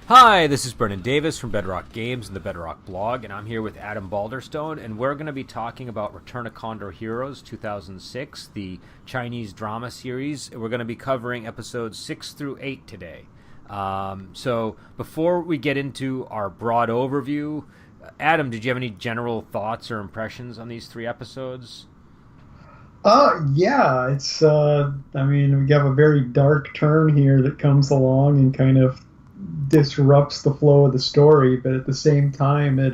Hi, this is Brennan Davis from Bedrock Games and the Bedrock blog, and I'm here with Adam Balderstone, and we're going to be talking about Return of Condor Heroes 2006, the Chinese drama series. We're going to be covering episodes 6 through 8 today. So before we get into our broad overview, Adam, did you have any general thoughts or impressions on these three episodes? Yeah, we have a very dark turn here that comes along and kind of disrupts the flow of the story, but at the same time, it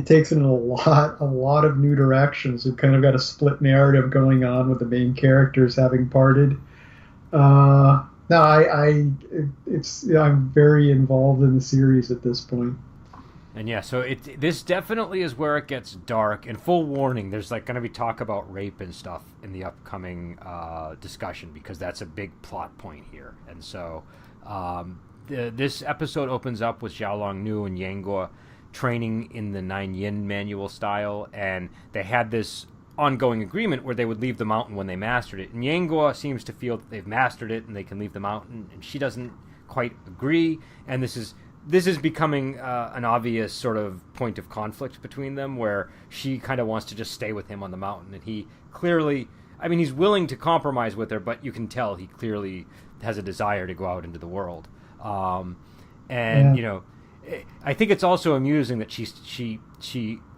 takes it in a lot of new directions. We've kind of got a split narrative going on with the main characters having parted. No, I'm very involved in the series at this point. And yeah, so this definitely is where it gets dark. And full warning, there's like going to be talk about rape and stuff in the upcoming discussion because that's a big plot point here. And so this episode opens up with Xiaolong Nu and Yanguo training in the Nine Yin manual style, and they had this ongoing agreement where they would leave the mountain when they mastered it. And Yanguo seems to feel that they've mastered it and they can leave the mountain, and she doesn't quite agree. And this is becoming an obvious sort of point of conflict between them, where she kind of wants to just stay with him on the mountain, and he clearly, I mean, he's willing to compromise with her, but you can tell he clearly has a desire to go out into the world. And Yeah. you know, I think it's also amusing that she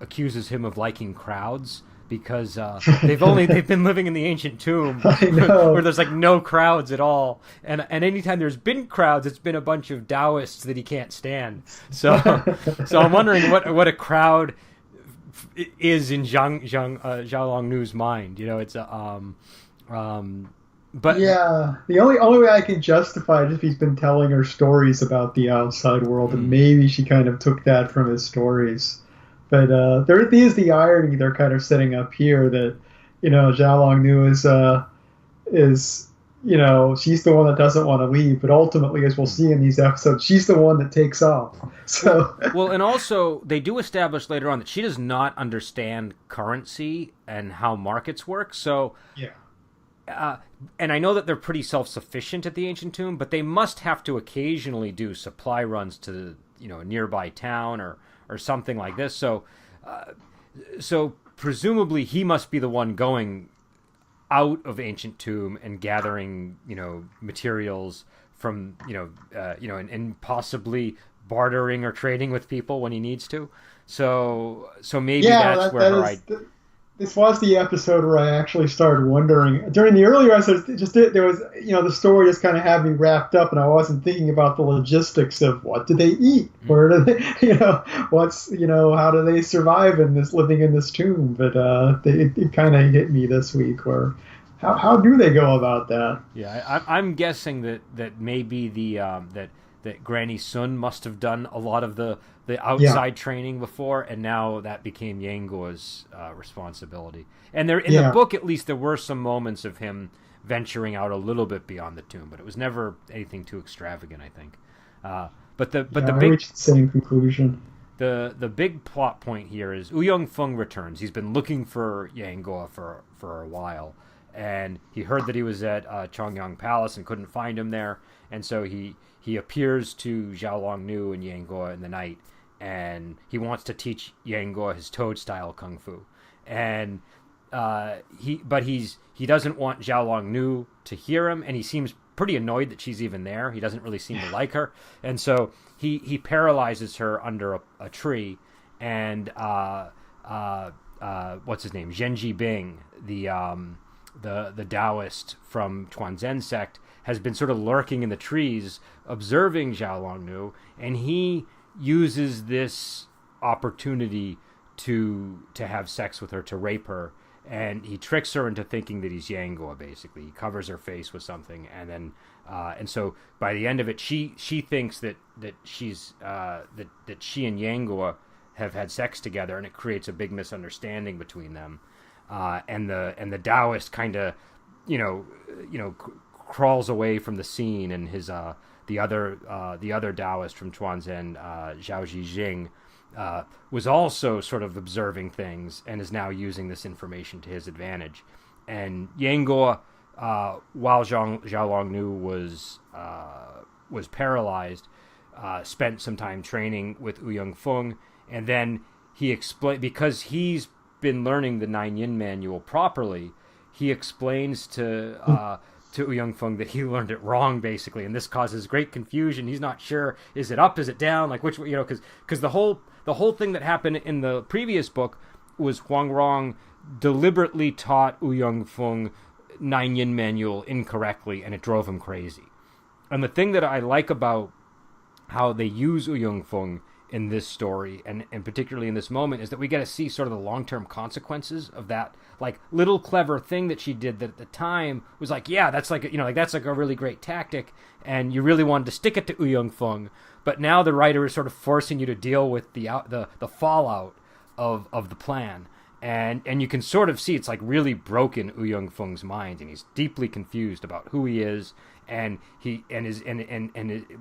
accuses him of liking crowds because they've been living in the ancient tomb I where know. there's like no crowds at all, and anytime there's been crowds, it's been a bunch of Taoists that he can't stand. So so I'm wondering what a crowd is in Xiaolong Nu's mind. You know, it's a but Yeah, the only way I can justify it is if he's been telling her stories about the outside world, and mm, maybe she kind of took that from his stories. But there is the irony they're kind of setting up here that Zhao Long Nu is she's the one that doesn't want to leave, but ultimately, as we'll mm. see in these episodes, she's the one that takes off. Well, So well, and also they do establish later on that she does not understand currency and how markets work. So yeah, uh, and I know that they're pretty self-sufficient at the ancient tomb, but they must have to occasionally do supply runs to a nearby town or something like this. Uh, so presumably he must be the one going out of ancient tomb and gathering materials from and possibly bartering or trading with people when he needs to. So maybe yeah, that's that where that her is. This was the episode where I actually started wondering. During the earlier episodes, there was the story just kind of had me wrapped up, and I wasn't thinking about the logistics of what do they eat, where do they, what's how do they survive in this living in this tomb. But it kind of hit me this week, where how do they go about that? Yeah, I'm guessing that maybe that Granny Sun must have done a lot of the Yeah, outside training before, and now that became Yanguo's responsibility. And there in the yeah, book, at least, there were some moments of him venturing out a little bit beyond the tomb, but it was never anything too extravagant, I think. But the yeah. I big reached the same conclusion. the big plot point here is Ouyang Feng returns. He's been looking for Yanguo for a while, and he heard that he was at Chongyang Palace and couldn't find him there, and so he appears to Xiaolong Nu and Yanguo in the night, and he wants to teach Yanguo his toad style kung fu, and he doesn't want Xiaolong Nu to hear him, and he seems pretty annoyed that she's even there. He doesn't really seem to like her, and so he paralyzes her under a tree, and what's his name, Zhenji Bing, the Taoist from Chuanzhen sect, has been sort of lurking in the trees, observing Xiaolong Nu, and he uses this opportunity to have sex with her, to rape her, and he tricks her into thinking that he's Yanguo. Basically, he covers her face with something, and then and so by the end of it, she thinks that she's that she and Yanguo have had sex together, and it creates a big misunderstanding between them. And the Taoist kind of crawls away from the scene, and his the other Taoist from Chuanzhen, Zhao Zhijing, was also sort of observing things and is now using this information to his advantage. And Yanguo, while Zhao Longnu was paralyzed, spent some time training with Ouyang Fung, and then he explained, because he's been learning the Nine Yin manual properly, he explains to Ouyang Fung that he learned it wrong, basically, and this causes great confusion. He's not sure, is it up, is it down, like which, because the whole thing that happened in the previous book was Huang Rong deliberately taught Ouyang Fung Nine Yin manual incorrectly, and it drove him crazy. And the thing that I like about how they use Ouyang Fung in this story, and particularly in this moment, is that we get to see sort of the long-term consequences of that, like, little clever thing that she did that at the time was like, yeah, that's like, that's like a really great tactic, and you really wanted to stick it to Ouyang Fung, but now the writer is sort of forcing you to deal with the fallout of the plan. And you can sort of see it's like really broken Ouyang Fung's mind, and he's deeply confused about who he is, and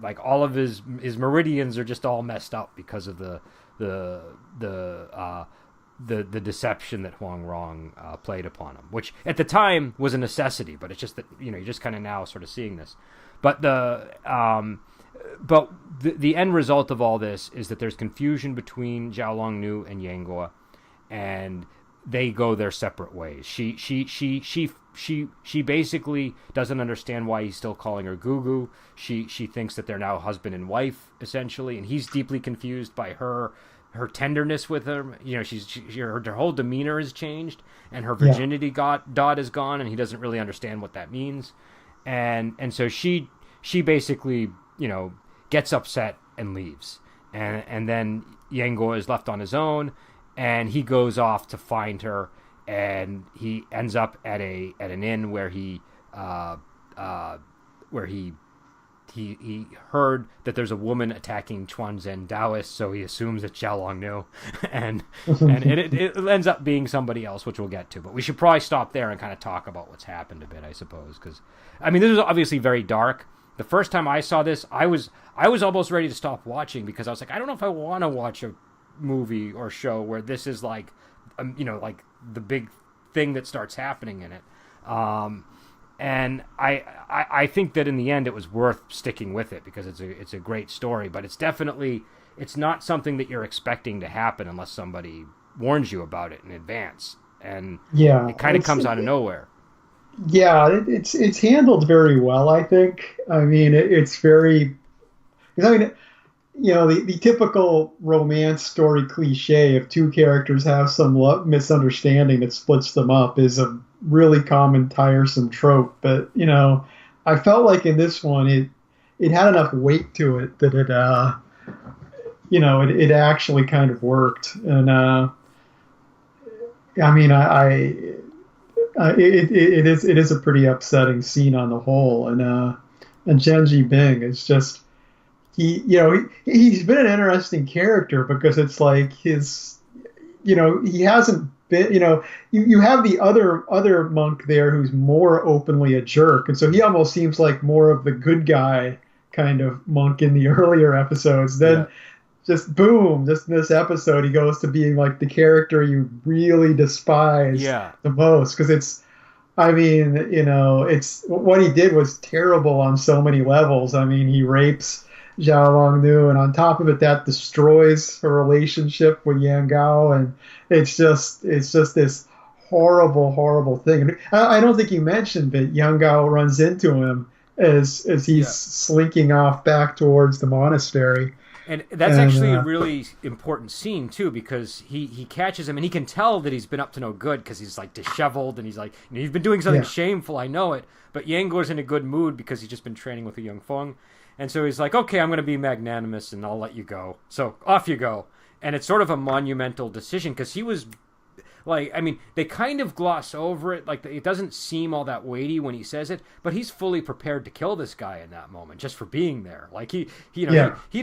like all of his meridians are just all messed up because of the deception that Huang Rong played upon him, which at the time was a necessity, but it's just that you're just kind of now sort of seeing this. But the end result of all this is that there's confusion between Zhao Longnu and Yang Guo, and they go their separate ways. She basically doesn't understand why he's still calling her Gugu. She thinks that they're now husband and wife, essentially, and he's deeply confused by her tenderness with her. Her whole demeanor has changed, and her virginity dot is gone, and he doesn't really understand what that means. And so she basically gets upset and leaves, and then Yang Guo is left on his own. And he goes off to find her, and he ends up at an inn where he heard that there's a woman attacking Chuanzhen Taoists, so he assumes it's Zhao Longnu, and it ends up being somebody else, which we'll get to. But we should probably stop there and kind of talk about what's happened a bit, I suppose, because this is obviously very dark. The first time I saw this, I was almost ready to stop watching, because I was like, I don't know if I want to watch a movie or show where this is like like the big thing that starts happening in it, and I think that in the end it was worth sticking with it, because it's a great story, but it's not something that you're expecting to happen unless somebody warns you about it in advance, and it kind of comes out of nowhere. It's handled very well, I think. It's very, the typical romance story cliche of two characters have some misunderstanding that splits them up is a really common, tiresome trope. But, I felt like in this one, it had enough weight to it that it actually kind of worked. And, it is a pretty upsetting scene on the whole. And Genji Bing is just, he's been an interesting character, because it's like he hasn't been, you have the other monk there who's more openly a jerk, and so he almost seems like more of the good guy kind of monk in the earlier episodes. Then just boom, just in this episode, he goes to being like the character you really despise the most, because it's what he did was terrible on so many levels. He rapes Zhao Longnu, and on top of it, that destroys her relationship with Yang Gao, and it's just this horrible, horrible thing. I don't think you mentioned, but Yang Gao runs into him as he's slinking off back towards the monastery. And that's actually a really important scene, too, because he catches him, and he can tell that he's been up to no good, because he's, like, disheveled, and he's like, you've been doing something shameful, I know it. But Yang Guo's in a good mood, because he's just been training with Ouyang Fung. And so he's like, okay, I'm going to be magnanimous, and I'll let you go. So off you go. And it's sort of a monumental decision, because he was, like, they kind of gloss over it. Like, it doesn't seem all that weighty when he says it, but he's fully prepared to kill this guy in that moment, just for being there. Like, he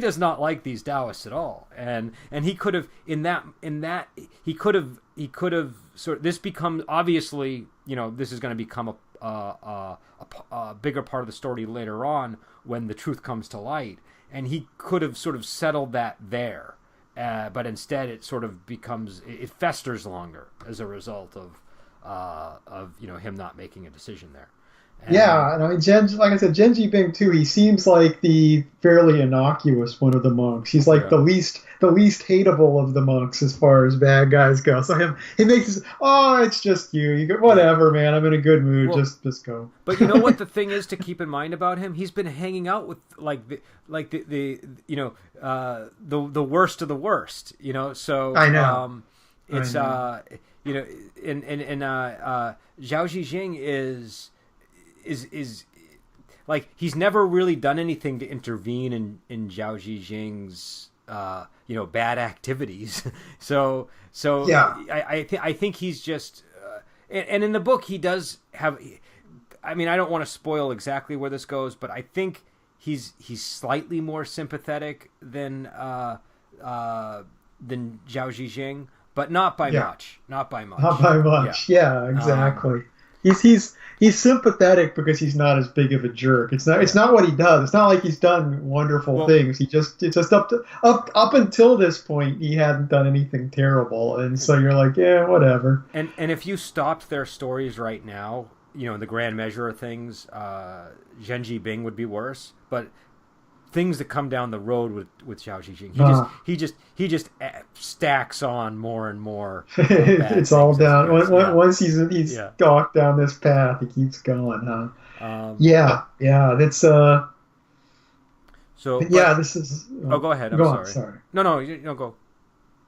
does not like these Taoists at all. And he could have, he could have sort of, this becomes, obviously, this is going to become a bigger part of the story later on when the truth comes to light, and he could have sort of settled that there, but instead it sort of becomes, it festers longer as a result of him not making a decision there. Yeah, and I mean, like I said, Genji Bing too. He seems like the fairly innocuous one of the monks. He's like Yeah. the least hateable of the monks as far as bad guys go. So he makes this. Oh, it's just you. You go, Yeah. whatever, man. I'm in a good mood. Well, Just go. but you know what the thing is to keep in mind about him? He's been hanging out with the the worst of the worst. So I know. I it's know. and Zhao Zhijing is like he's never really done anything to intervene in Zhao Zhijing's bad activities. so Yeah. I think he's just and in the book he does have. I mean, I don't want to spoil exactly where this goes, but I think he's slightly more sympathetic than Zhao Zhijing, but not by Yeah. much. Not by much. Not by Yeah. much. Yeah, exactly. He's sympathetic because he's not as big of a jerk. It's Yeah. not what he does. It's not like he's done wonderful Well, things. It's just up until this point he hadn't done anything terrible, and so you're like, yeah, whatever. and if you stopped their stories right now, in the grand measure of things, Genji Bing would be worse. But things that come down the road with Xiao Zhijing, he just stacks on more and more. Bad It's all things as down. he goes. Yeah. Once he's Yeah. stalked down this path, he keeps going, huh? Um, Yeah. That's so, yeah. but This is. oh, go ahead. I'm Go on. sorry. Sorry. No, go.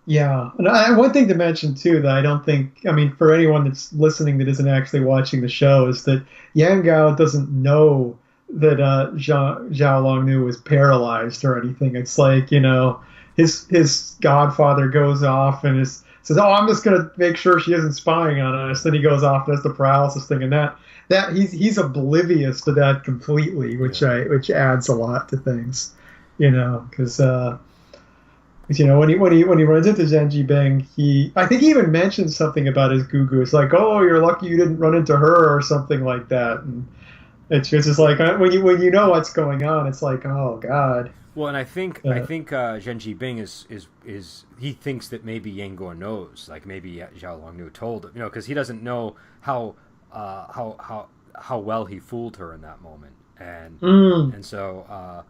Yeah, and one thing to mention too that I don't think, I mean, for anyone that's listening that isn't actually watching the show, is that Yang Gao doesn't know that Zhao Longnu was paralyzed or anything. It's like, his godfather goes off and says, "Oh, I'm just gonna make sure she isn't spying on us." Then he goes off and does the paralysis thing, and that he's oblivious to that completely, which Yeah. which adds a lot to things, because. When he runs into Zenji Bing, I think he even mentions something about his Gugu. It's like, oh, you're lucky you didn't run into her or something like that. And it's just like when you know what's going on, it's like, oh God. Well, and I think Genji Bing is he thinks that maybe Yanguo knows, like maybe Zhao Longnu told him, because he doesn't know how well he fooled her in that moment, and so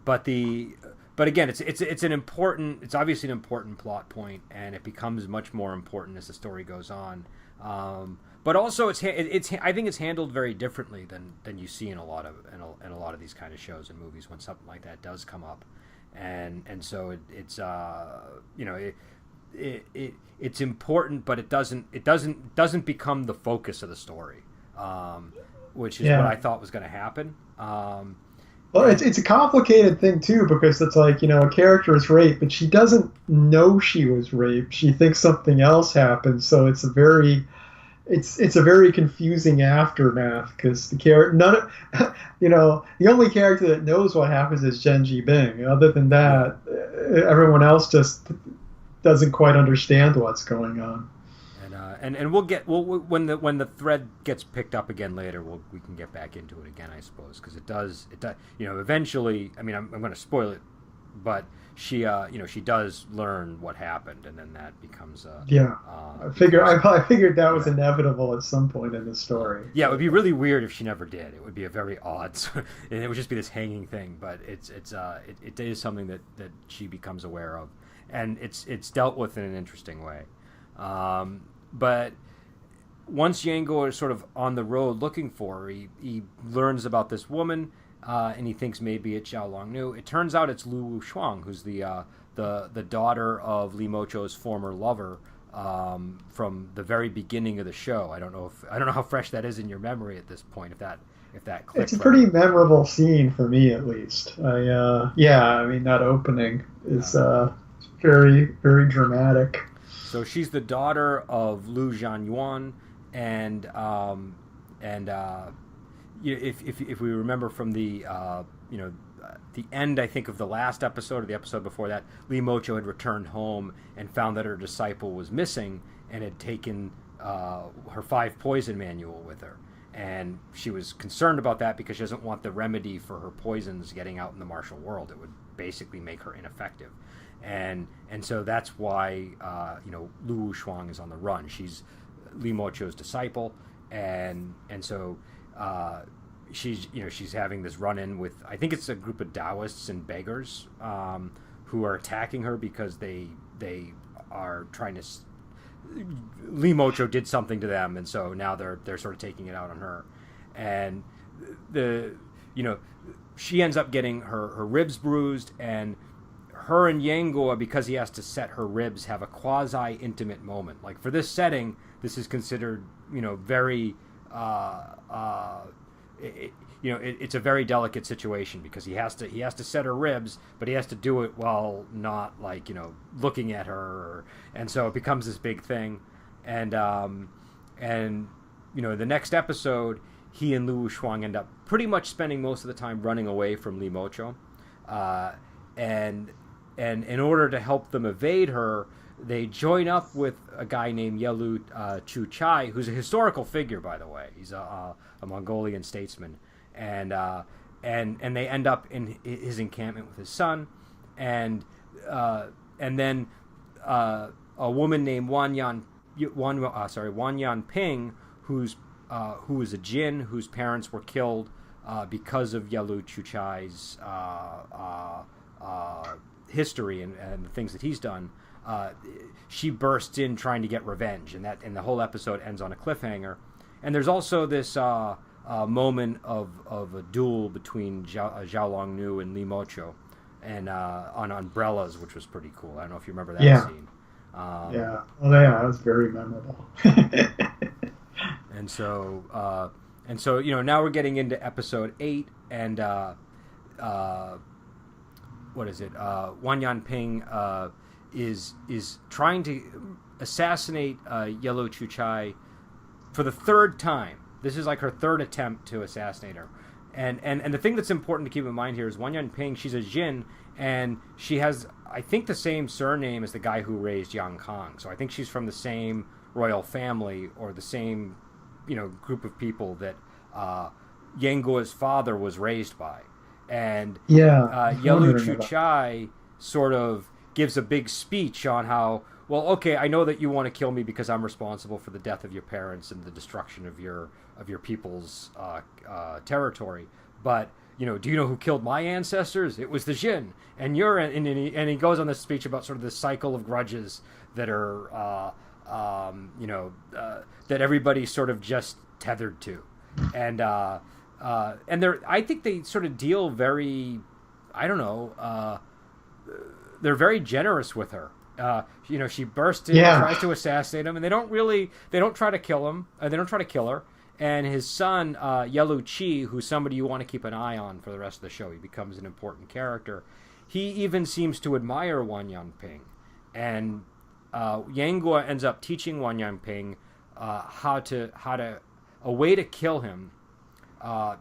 but again, it's obviously an important plot point, and it becomes much more important as the story goes on. But also, I think it's handled very differently than you see in a lot of these kind of shows and movies when something like that does come up, and so it's important, but it doesn't become the focus of the story, which is what I thought was going to happen. Well, it's a complicated thing too, because it's like, a character is raped, but she doesn't know she was raped. She thinks something else happened, so it's a very confusing aftermath, because the only character that knows what happens is Genji Bing. Other than that, everyone else just doesn't quite understand what's going on. And when the thread gets picked up again later, we can get back into it again, I suppose, because it does eventually. I mean, I'm going to spoil it, but she does learn what happened, and then that becomes I figured that was inevitable at some point in the story. Yeah, it would be really weird if she never did. It would be a very odd, and it would just be this hanging thing. But it is something that she becomes aware of, and it's dealt with in an interesting way. But once Yango is sort of on the road looking for her, he learns about this woman, and he thinks maybe it's Zhao Longnu. It turns out it's Lu Shuang, who's the daughter of Li Mocho's former lover, from the very beginning of the show. I don't know how fresh that is in your memory at this point. If that clicked. It's a pretty memorable scene for me, at least. I mean, that opening is very, very dramatic. So she's the daughter of Lu Zhanyuan, and if we remember from the end, I think, of the last episode or the episode before that, Li Mocho had returned home and found that her disciple was missing and had taken her 5 poison manual with her. And she was concerned about that because she doesn't want the remedy for her poisons getting out in the martial world. It would basically make her ineffective. And so that's why Lu Shuang is on the run. She's Li Mocho's disciple, and so she's having this run-in with, I think it's a group of Taoists and beggars, who are attacking her because they are trying to. Lee Mocho did something to them, and so now they're sort of taking it out on her, and she ends up getting her ribs bruised, and her and Yangoa, because he has to set her ribs, have a quasi-intimate moment. Like, for this setting, this is considered, very, it's a very delicate situation because he has to set her ribs, but he has to do it while not, like, looking at her, and so it becomes this big thing, and the next episode, he and Lu Shuang end up pretty much spending most of the time running away from Lee Mocho, and in order to help them evade her, they join up with a guy named Yelu Chu Chai, who's a historical figure, by the way. He's a Mongolian statesman, and they end up in his encampment with his son, and then a woman named Wan Yan Ping, who is a jinn whose parents were killed because of Yelu Chu Chai's history and the things that he's done. She bursts in trying to get revenge, and the whole episode ends on a cliffhanger. And there's also this moment of a duel between Zhao Longnu and Li Mocho, and on umbrellas, which was pretty cool. I don't know if you remember that scene. That was very memorable. And so now we're getting into episode 8, and what is it? Wan Yanping is trying to assassinate Yellow Chu Chai for the third time. This is like her third attempt to assassinate her. And the thing that's important to keep in mind here is Wan Yanping, she's a Jin, and she has, I think, the same surname as the guy who raised Yang Kang. So I think she's from the same royal family, or the same, group of people that Yangua's father was raised by. And Yelu Chu Chai sort of gives a big speech on how, well, okay, I know that you want to kill me because I'm responsible for the death of your parents and the destruction of your people's territory. But do you know who killed my ancestors? It was the Jin. And he goes on this speech about sort of this cycle of grudges that are that everybody's sort of just tethered to, and I think they sort of deal very, they're very generous with her. She bursts in, tries to assassinate him, and they don't try to kill him. They don't try to kill her. And his son, Yelu Chi, who's somebody you want to keep an eye on for the rest of the show, he becomes an important character. He even seems to admire Wan Yanping, and Yanggua ends up teaching Wan Yanping a way to kill him, a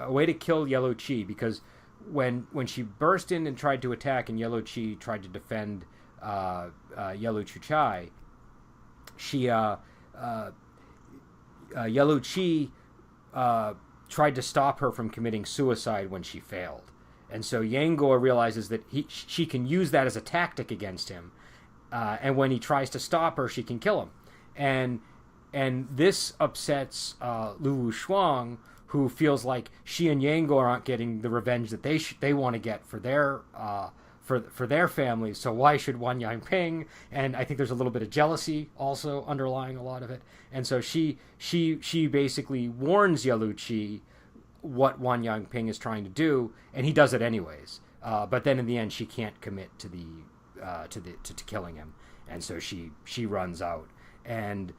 way to kill Yellow Chi, because when she burst in and tried to attack, and Yellow Chi tried to defend Yellow Chu Chai, Yellow Chi tried to stop her from committing suicide when she failed, and so Yanggua realizes that she can use that as a tactic against him, and when he tries to stop her, she can kill him, and this upsets Lu Shuang, who feels like she and Yanggua aren't getting the revenge that they want to get for their for their families. So why should Wan Yanping? And I think there's a little bit of jealousy also underlying a lot of it. And so she basically warns Yelu Chi what Wan Yanping is trying to do, and he does it anyways. But then in the end, she can't commit to killing him, and so she runs out. And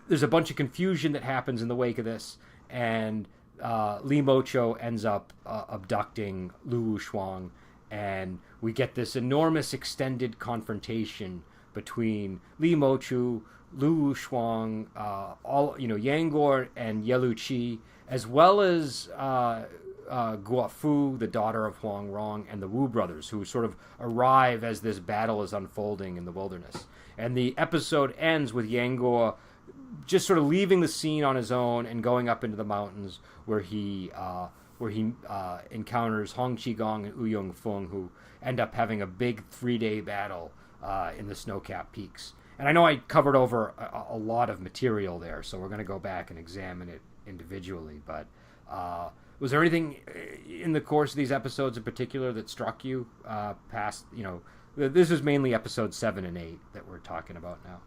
there's a bunch of confusion that happens in the wake of this, and Li Mocho ends up abducting Lu Shuang, and we get this enormous extended confrontation between Li Mocho, Lu Shuang, Yanggor and Yelu Chi, as well as Guafu, the daughter of Huang Rong, and the Wu brothers, who sort of arrive as this battle is unfolding in the wilderness. And the episode ends with Yanggor just sort of leaving the scene on his own and going up into the mountains, where he encounters Hong Qigong and Ouyong Feng, who end up having a big 3-day battle in the snow-capped peaks. And I know I covered over a lot of material there, so we're going to go back and examine it individually. But Was there anything in the course of these episodes in particular that struck you past, this is mainly episode 7 and 8 that we're talking about now.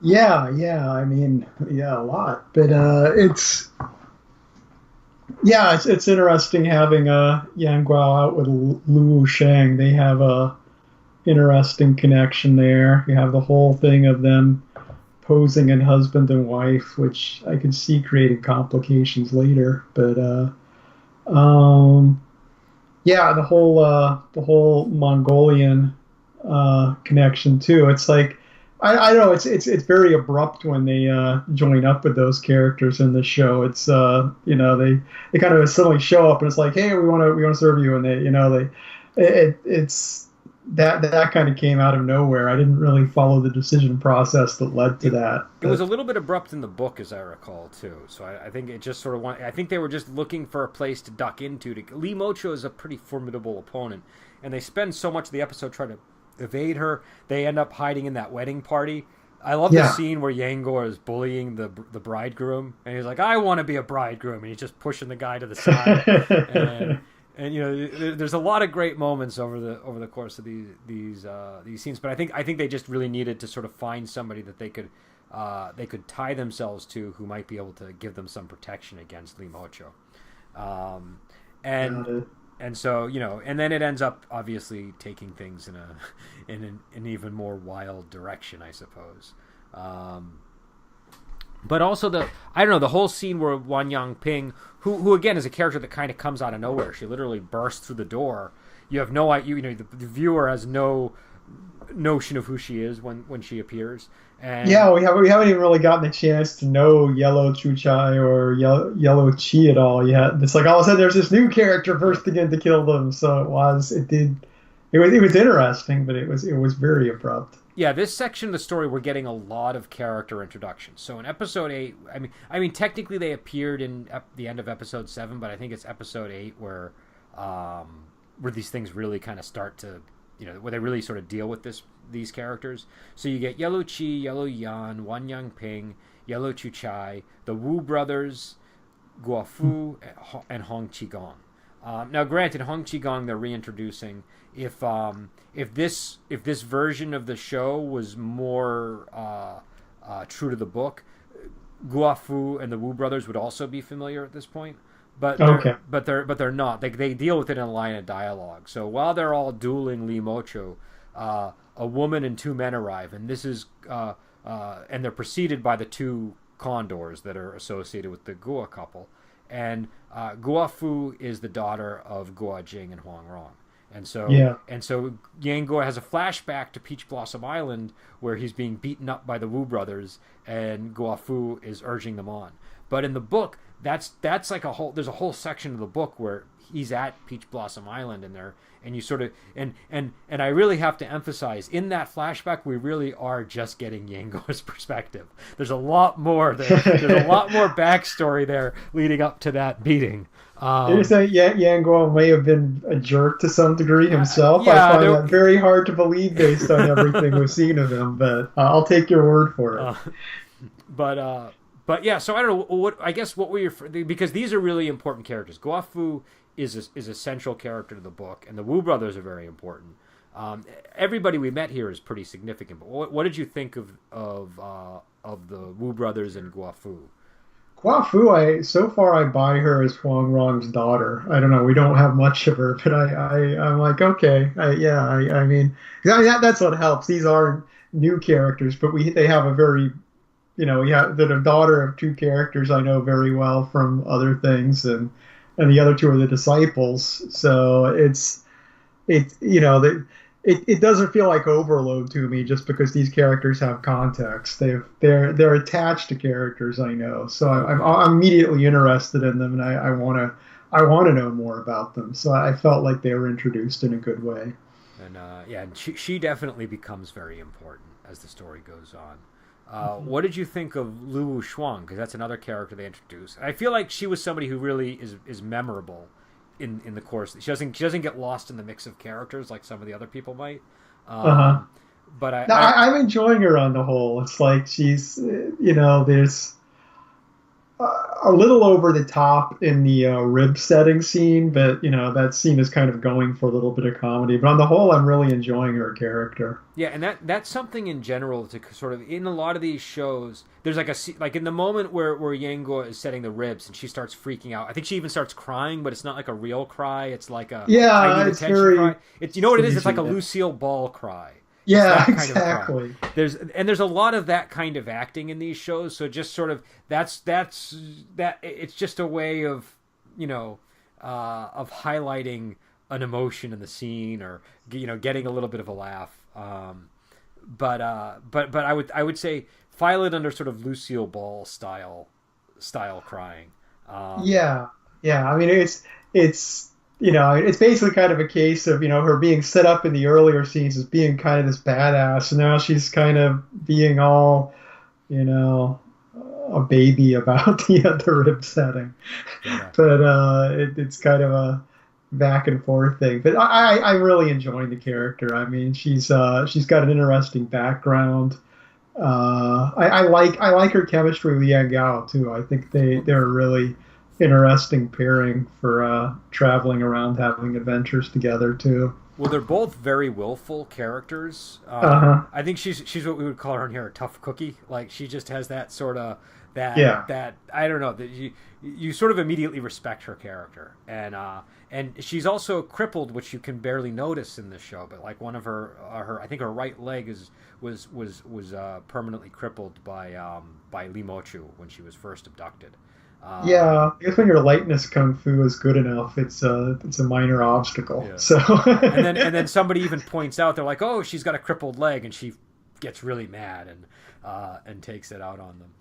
Yeah. I mean, yeah, a lot. But it's interesting having Yang Guo out with Lu Shang. They have a interesting connection there. You have the whole thing of them posing in husband and wife, which I could see creating complications later. But the whole Mongolian connection too. It's like I don't know. It's very abrupt when they join up with those characters in the show. It's they kind of suddenly show up and it's like, hey, we want to serve you, and it's that kind of came out of nowhere. I didn't really follow the decision process that led to that. It was a little bit abrupt in the book, as I recall, too. So I think it just sort of I think they were just looking for a place to duck into. Li Mocho is a pretty formidable opponent, and they spend so much of the episode trying to evade her. They end up hiding in that wedding party. I love the scene where Yangor is bullying the bridegroom, and he's like, "I want to be a bridegroom," and he's just pushing the guy to the side. And there's a lot of great moments over the course of these scenes, but I think they just really needed to sort of find somebody that they could tie themselves to, who might be able to give them some protection against Li Mocho, and so and then it ends up obviously taking things in an even more wild direction, I suppose. But also the whole scene where Wan Yang Ping, who again is a character that kind of comes out of nowhere. She literally bursts through the door. You have no idea. The viewer has no notion of who she is when she appears. And yeah, we haven't even really gotten a chance to know Yellow Chuchai or Yellow Chi at all yet. It's like all of a sudden there's this new character bursting in to kill them. So it was interesting, but it was very abrupt. Yeah, this section of the story, we're getting a lot of character introductions. So in episode 8, I mean, technically they appeared in the end of episode 7, but I think it's episode 8 where these things really kind of start to, where they really sort of deal with these characters. So you get Yellow Chi, Yellow Yan, Wan Yang Ping, Yellow Chuchai, the Wu brothers, Guofu, and Hong Qigong. Now, granted, Hong Qigong they're reintroducing. If this version of the show was more true to the book, Guofu and the Wu brothers would also be familiar at this point. But they're not. They deal with it in a line of dialogue. So while they're all dueling Li Mocho, a woman and 2 men arrive, and this is and they're preceded by the 2 condors that are associated with the Gua couple. And Guofu is the daughter of Guo Jing and Huang Rong. And so Yang Guo has a flashback to Peach Blossom Island where he's being beaten up by the Wu brothers and Guofu is urging them on. But in the book, that's like there's a whole section of the book where he's at Peach Blossom Island and you sort of and I really have to emphasize, in that flashback we really are just getting Yango's perspective. There's a lot more there. There's a lot more backstory there leading up to that meeting. You're saying Yanguo may have been a jerk to some degree himself? Yeah, I find that very hard to believe based on everything we've seen of him, but I'll take your word for it. But yeah, so I don't know what were your, because these are really important characters. Guofu is a central character to the book, and the Wu brothers are very important. Everybody we met here is pretty significant. But what did you think of the Wu brothers and Guofu? Guofu, so far I buy her as Huang Rong's daughter. I don't know, we don't have much of her, but I'm like, okay, I mean, that's what helps. These aren't new characters, but they have a very, they're the daughter of 2 characters I know very well from other things, and the other 2 are the disciples. So it doesn't feel like overload to me just because these characters have context. They're attached to characters I know, so I'm immediately interested in them, and I want to know more about them. So I felt like they were introduced in a good way. And she definitely becomes very important as the story goes on. What did you think of Lu Shuang? Because that's another character they introduced. I feel like she was somebody who really is memorable in the course. She doesn't get lost in the mix of characters like some of the other people might. But I'm enjoying her on the whole. It's like she's, there's a little over the top in the rib setting scene, but that scene is kind of going for a little bit of comedy. But on the whole, I'm really enjoying her character. Yeah, and that's something in general to sort of in a lot of these shows. There's like like in the moment where Yengo is setting the ribs and she starts freaking out. I think she even starts crying, but it's not like a real cry. It's like a I Yeah, need it's attention cry. It's what it is. It's like a stagey. Lucille Ball cry. It's Yeah, that kind of a cry. exactly. There's a lot of that kind of acting in these shows. So just sort of that it's just a way of of highlighting an emotion in the scene or getting a little bit of a laugh. But I would say file it under sort of Lucille Ball style crying. Um, Yeah, yeah. I mean, it's basically kind of a case of her being set up in the earlier scenes as being kind of this badass, and now she's kind of being all you know a baby about the rib setting. yeah. But it's kind of a back and forth thing. But I'm really enjoying the character. I mean, she's got an interesting background. I like her chemistry with Yang Gao too. I think they're a really interesting pairing for traveling around, having adventures together too. Well, they're both very willful characters. Uh-huh. I think she's what we would call her in here a tough cookie. Like she just has that sort of Yeah. that I don't know that you sort of immediately respect her character, and she's also crippled, which you can barely notice in this show. But like one of her I think her right leg was permanently crippled by Li Mochu when she was first abducted. Yeah, I guess when your lightness kung fu is good enough, it's a minor obstacle. Yeah. So And then somebody even points out they're like, oh, she's got a crippled leg, and she gets really mad and takes it out on them.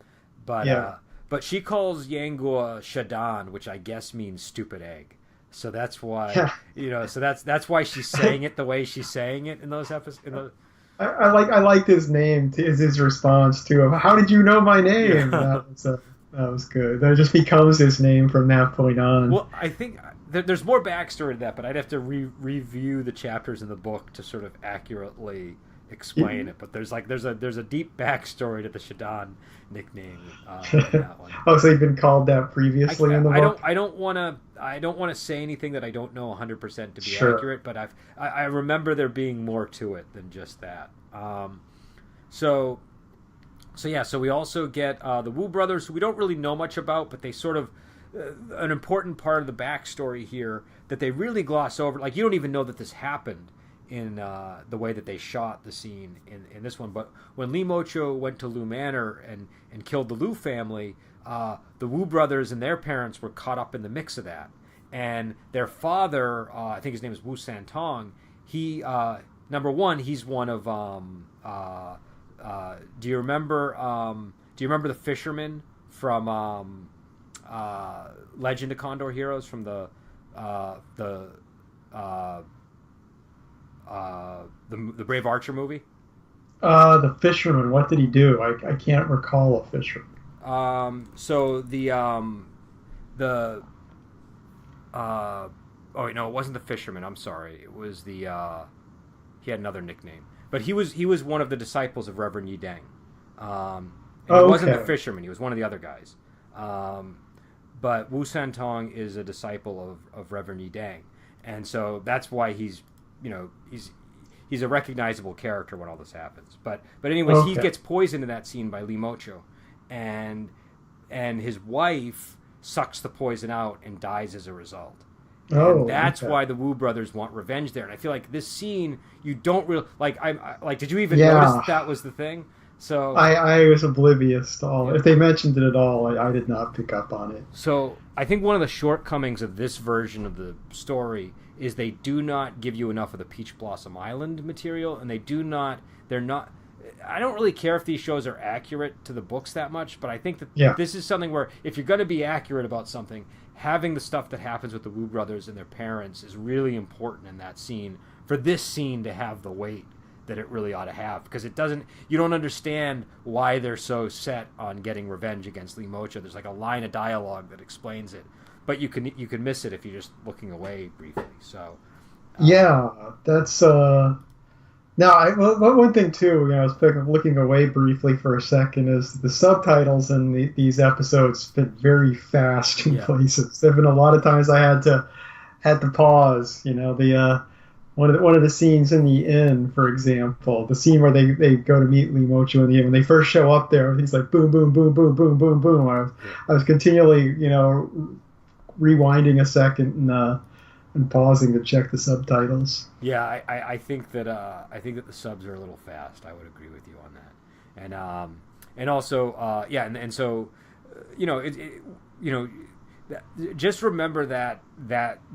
But yeah. but she calls Yangua Shadan, which I guess means stupid egg. So that's why Yeah. So that's why she's saying it the way she's saying it in those episodes. I liked his name, his response to him. How did you know my name? Yeah. That was good. That just becomes his name from that point on. Well, I think there's more backstory to that, but I'd have to review the chapters in the book to sort of accurately explain it. But there's a deep backstory to the Shadan nickname in that one. Oh, so you've been called that previously in the book? I don't want to say anything that I don't know 100% to be Sure. accurate, but I remember there being more to it than just that. So we also get the Wu brothers, who we don't really know much about, but they sort of an important part of the backstory here that they really gloss over. Like you don't even know that this happened in the way that they shot the scene in this one. But when Li Mocho went to Lu Manor and killed the Lu family, the Wu brothers and their parents were caught up in the mix of that. And their father, I think his name is Wu Santong, he, number one, he's one of... do you remember the fisherman from Legend of Condor Heroes from the Brave Archer movie? The fisherman. What did he do? I can't recall a fisherman. So oh wait, no, it wasn't the fisherman. I'm sorry. It was he had another nickname. But he was one of the disciples of Reverend Yi Deng. And he wasn't the fisherman. He was one of the other guys. But Wu Santong is a disciple of Reverend Yi Deng. And so that's why he's a recognizable character when all this happens. But anyways, he gets poisoned in that scene by Li Mocho. And his wife sucks the poison out and dies as a result. And that's why the Wu brothers want revenge there. And I feel like this scene, you don't really like. Did you even notice that was the thing? So I was oblivious to all. Yeah. If they mentioned it at all, I did not pick up on it. So I think one of the shortcomings of this version of the story is they do not give you enough of the Peach Blossom Island material, and they're not. I don't really care if these shows are accurate to the books that much, but I think that this is something where if you're going to be accurate about something, having the stuff that happens with the Wu brothers and their parents is really important in that scene for this scene to have the weight that it really ought to have, because you don't understand why they're so set on getting revenge against Li Mocha. There's like a line of dialogue that explains it, but you can miss it if you're just looking away briefly. So yeah, that's Now, one thing too, I was looking away briefly for a second, is the subtitles in these episodes fit very fast in Yeah. places. There've been a lot of times I had to pause. The one of the scenes in the inn, for example, the scene where they go to meet Lee Mocho in the inn, when they first show up there, everything's like boom, boom, boom, boom, boom, boom, boom. Yeah. I was continually, rewinding a second and pausing to check the subtitles. Yeah, I think that the subs are a little fast. I would agree with you on that, and also yeah, and so you know just remember that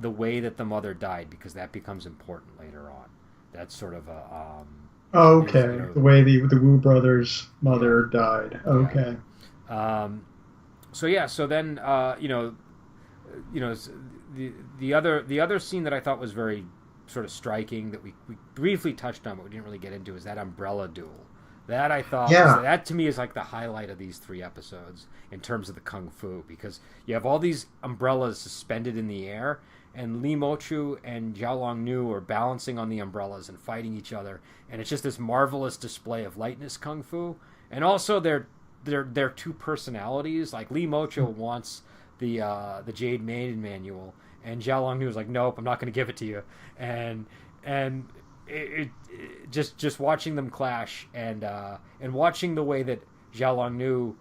the way that the mother died, because that becomes important later on. That's sort of a Oh, is okay. The way the Wu brothers' yeah, mother died. yeah. Okay. So yeah, so then you know the other scene that I thought was very sort of striking, that we briefly touched on but we didn't really get into, is that umbrella duel. That I thought Yeah. that to me is like the highlight of these three episodes in terms of the kung fu, because you have all these umbrellas suspended in the air, and Li Mochu and Zhao Long Nu are balancing on the umbrellas and fighting each other, and it's just this marvelous display of lightness kung fu, and also their two personalities. Like Li Mochu wants the Jade Maiden manual, and Zhao Long Nu is like, nope, I'm not going to give it to you, and just watching them clash, and watching the way that Zhao Long Nu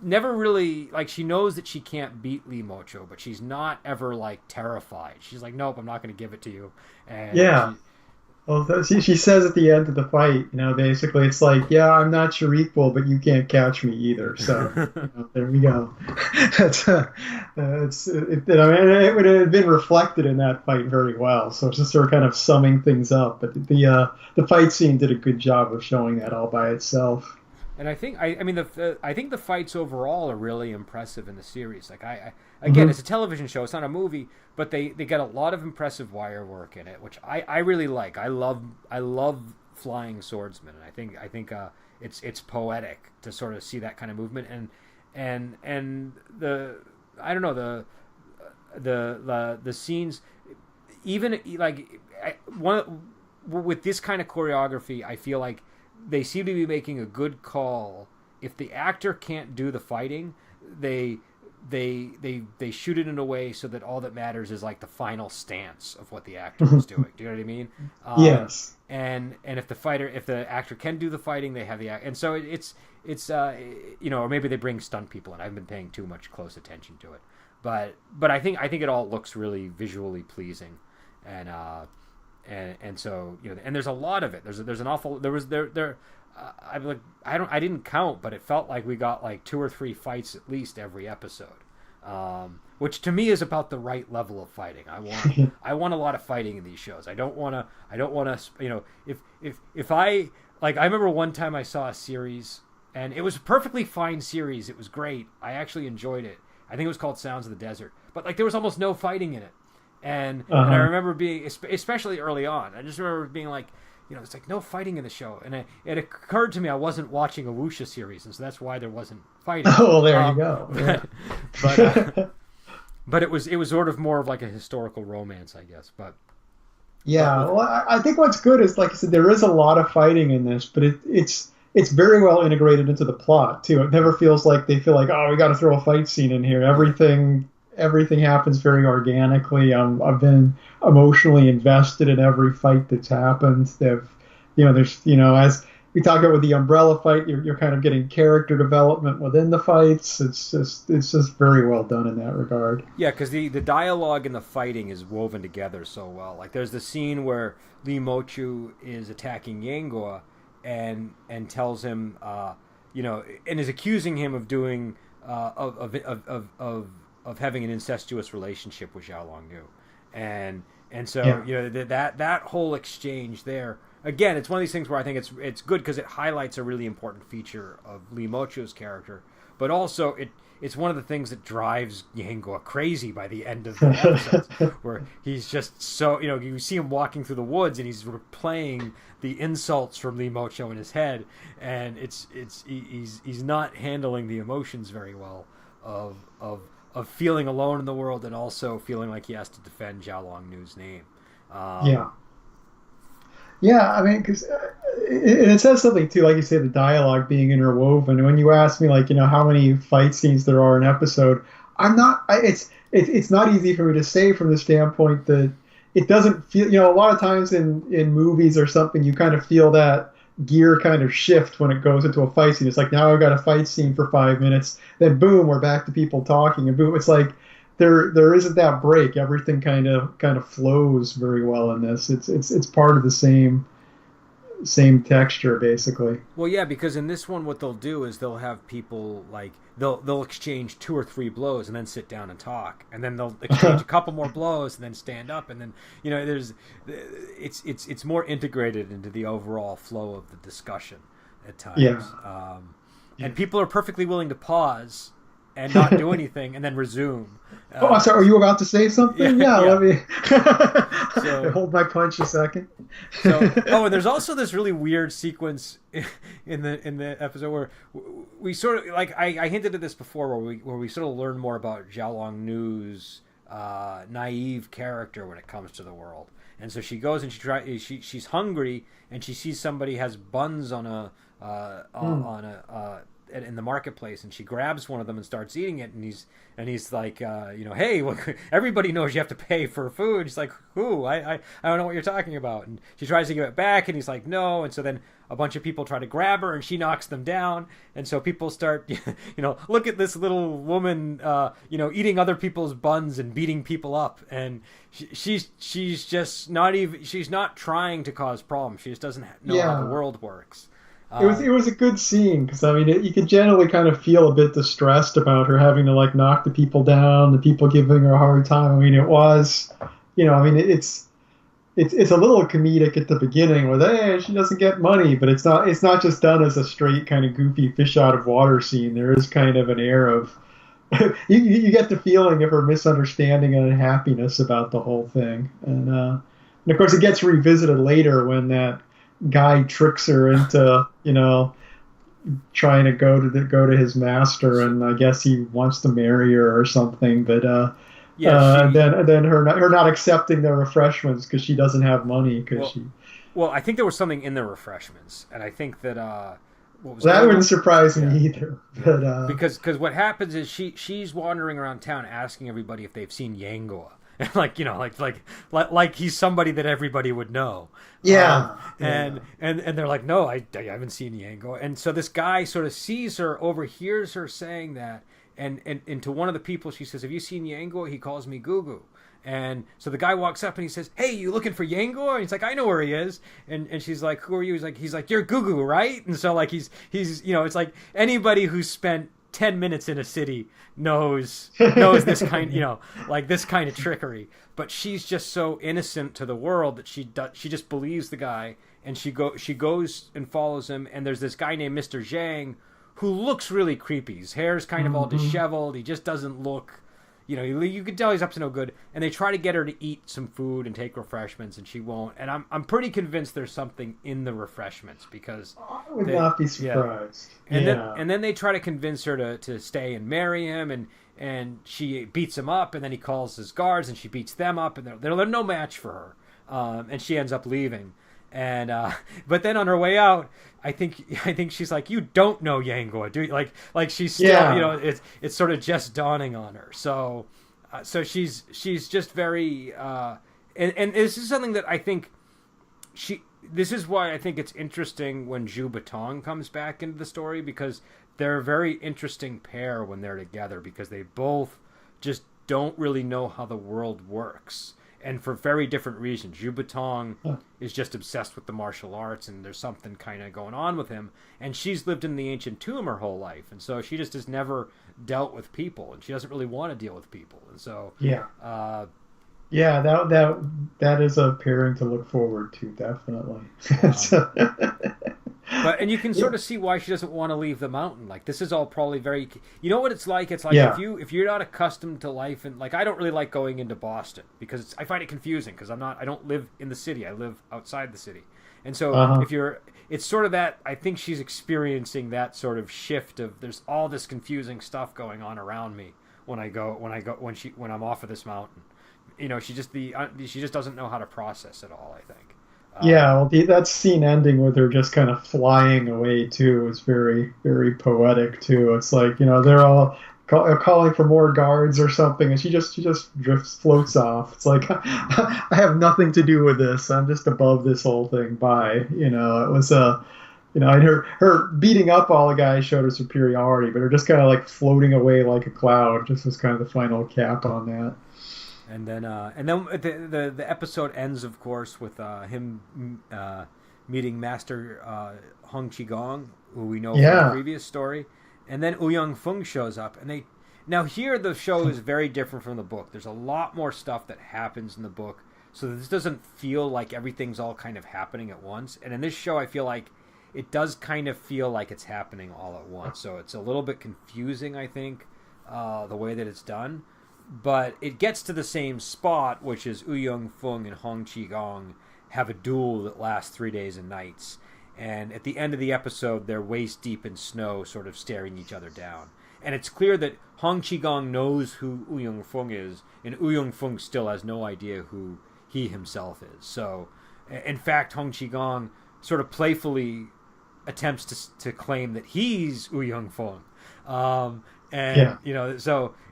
never really, like, she knows that she can't beat Li Mocho, but she's not ever like terrified. She's like, nope, I'm not going to give it to you, and Yeah. Well, she says at the end of the fight, basically it's like, yeah, I'm not your equal, but you can't catch me either. So there we go. I mean, it would have been reflected in that fight very well. So it's just sort of kind of summing things up. But the fight scene did a good job of showing that all by itself. And I mean I think the fights overall are really impressive in the series. Like I again, Hmm. it's a television show, it's not a movie, but they get a lot of impressive wire work in it, which I really like. I love flying swordsmen, and I think it's poetic to sort of see that kind of movement, and the I don't know, the scenes, even like one with this kind of choreography, I feel like they seem to be making a good call. If the actor can't do the fighting, they they shoot it in a way so that all that matters is like the final stance of what the actor is doing. Do you know what I mean? Yes. And if the actor can do the fighting, they have the act. And so it's or maybe they bring stunt people in. I haven't been paying too much close attention to it, but I think it all looks really visually pleasing, and and so and there's a lot of it. There's an awful there. I didn't count, but it felt like we got like 2 or 3 fights at least every episode, which to me is about the right level of fighting. I want a lot of fighting in these shows. I don't want to if I like, I remember one time I saw a series, and it was a perfectly fine series. It was great. I actually enjoyed it. I think it was called Sounds of the Desert, but like there was almost no fighting in it. And I Uh-huh. remember being, especially early on, I just remember being like, it's like no fighting in the show, and it occurred to me I wasn't watching a wuxia series, and so that's why there wasn't fighting. Oh, well, there you Um, go. Yeah. but but it was sort of more of like a historical romance, I guess. But Yeah, with well, I think what's good is, like I said, there is a lot of fighting in this, but it's very well integrated into the plot too. It never feels like they feel like, oh, we got to throw a fight scene in here. Everything happens very organically. I've been emotionally invested in every fight that's happened. There's as we talk about with the umbrella fight, you're kind of getting character development within the fights. It's just very well done in that regard. Yeah, because the dialogue and the fighting is woven together so well. Like there's the scene where Li Mochu is attacking Yangua, and tells him, and is accusing him of doing of having an incestuous relationship with Xiao Long Nu, and so Yeah. that whole exchange there. Again, it's one of these things where I think it's good because it highlights a really important feature of Li Mochu's character, but also it's one of the things that drives Yangua crazy by the end of the episodes, where he's just so you see him walking through the woods and he's replaying the insults from Li Mocho in his head, and he's not handling the emotions very well of feeling alone in the world and also feeling like he has to defend Zhao Long Nu's name. Yeah. Yeah, I mean, because it says something too, like you say, the dialogue being interwoven. When you ask me, like, how many fight scenes there are in an episode, I'm not. It's not easy for me to say from the standpoint that it doesn't feel. A lot of times in movies or something, you kind of feel that gear kind of shift when it goes into a fight scene. It's like now I've got a fight scene for 5 minutes, then boom, we're back to people talking, and boom, it's like there isn't that break. Everything kind of flows very well in this. It's part of the same texture basically. Well, yeah, because in this one, what they'll do is they'll have people like they'll exchange 2 or 3 blows and then sit down and talk, and then they'll exchange a couple more blows and then stand up, and then there's it's more integrated into the overall flow of the discussion at times. Yeah. And people are perfectly willing to pause and not do anything and then resume. Oh, I'm sorry. Are you about to say something? Yeah. Let me So, hold my punch a second. And there's also this really weird sequence in the episode where we sort of like I hinted at this before, where we sort of learn more about Xiaolong Nu's naive character when it comes to the world. And so she goes and she's hungry, and she sees somebody has buns on a in the marketplace, and she grabs one of them and starts eating it, and he's like, hey, everybody knows you have to pay for food. She's like, who? I don't know what you're talking about. And she tries to give it back, and he's like, no. And so then a bunch of people try to grab her, and she knocks them down. And so people start, look at this little woman, eating other people's buns and beating people up. And she's just she's not trying to cause problems. She just doesn't know how the world works. It was a good scene because I mean you could generally kind of feel a bit distressed about her having to like knock the people down, the people giving her a hard time. I mean it's a little comedic at the beginning where hey, she doesn't get money, but it's not just done as a straight kind of goofy fish out of water scene. There is kind of an air of you get the feeling of her misunderstanding and unhappiness about the whole thing, and of course it gets revisited later when that guy tricks her into trying to go to his master, and I guess he wants to marry her or something, but then her not accepting the refreshments because she doesn't have money well, I think there was something in the refreshments, and I think that that wouldn't surprise me either, but because what happens is she's wandering around town asking everybody if they've seen Yangoa. like he's somebody that everybody would know. And they're like, no, I haven't seen Yango. And so this guy sort of sees her, overhears her saying that, and to one of the people she says, have you seen Yango? He calls me Gugu. And so the guy walks up and he says, hey, you looking for Yango? And he's like, I know where he is. And she's like, who are you? He's like, you're Gugu, right? And so like he's it's like anybody who's spent 10 minutes in a city knows this kind, this kind of trickery. But she's just so innocent to the world that she just believes the guy, and she goes and follows him. And there's this guy named Mr. Zhang who looks really creepy. His hair's kind of all disheveled. He just doesn't look, you can tell he's up to no good. And they try to get her to eat some food and take refreshments, and she won't. And I'm pretty convinced there's something in the refreshments, because I would not be surprised. Yeah. And then they try to convince her to stay and marry him, and she beats him up, and then he calls his guards, and she beats them up, and they're no match for her. And she ends up leaving. And but then on her way out, I think she's like, you don't know Yango, do you? Like she's still it's sort of just dawning on her. So she's just very and this is something that I think this is why I think it's interesting when Zhu Batong comes back into the story, because they're a very interesting pair when they're together, because they both just don't really know how the world works. And for very different reasons. Zhu Batong is just obsessed with the martial arts, and there's something kind of going on with him. And she's lived in the ancient tomb her whole life, and so she just has never dealt with people, and she doesn't really want to deal with people. And so that is a pairing to look forward to, definitely. But and you can sort of see why she doesn't want to leave the mountain. Like, this is all probably very, what it's like. It's like if you're not accustomed to life, and like I don't really like going into Boston because I find it confusing, because I don't live in the city. I live outside the city, and so it's sort of that. I think she's experiencing that sort of shift of there's all this confusing stuff going on around me when I'm off of this mountain. She just doesn't know how to process it all, I think. Yeah, well, that scene ending with her just kind of flying away too is very, very poetic too. It's like, they're all calling for more guards or something, and she just drifts, floats off. It's like I have nothing to do with this. I'm just above this whole thing. Bye. It was and her beating up all the guys showed her superiority, but her just kind of like floating away like a cloud just was kind of the final cap on that. And then the episode ends, of course, with him meeting Master Hong Qigong, who we know from the previous story, and then Ouyang Feng shows up, and now here the show is very different from the book. There's a lot more stuff that happens in the book, so this doesn't feel like everything's all kind of happening at once. And in this show, I feel like it does kind of feel like it's happening all at once, so it's a little bit confusing, I think, the way that it's done. But it gets to the same spot, which is Ouyang Feng and Hong Qigong have a duel that lasts 3 days and nights. And at the end of the episode, they're waist deep in snow, sort of staring each other down. And it's clear that Hong Qigong knows who Ouyang Feng is, and Ouyang Feng still has no idea who he himself is. So, in fact, Hong Qigong sort of playfully attempts to claim that he's Ouyang Feng.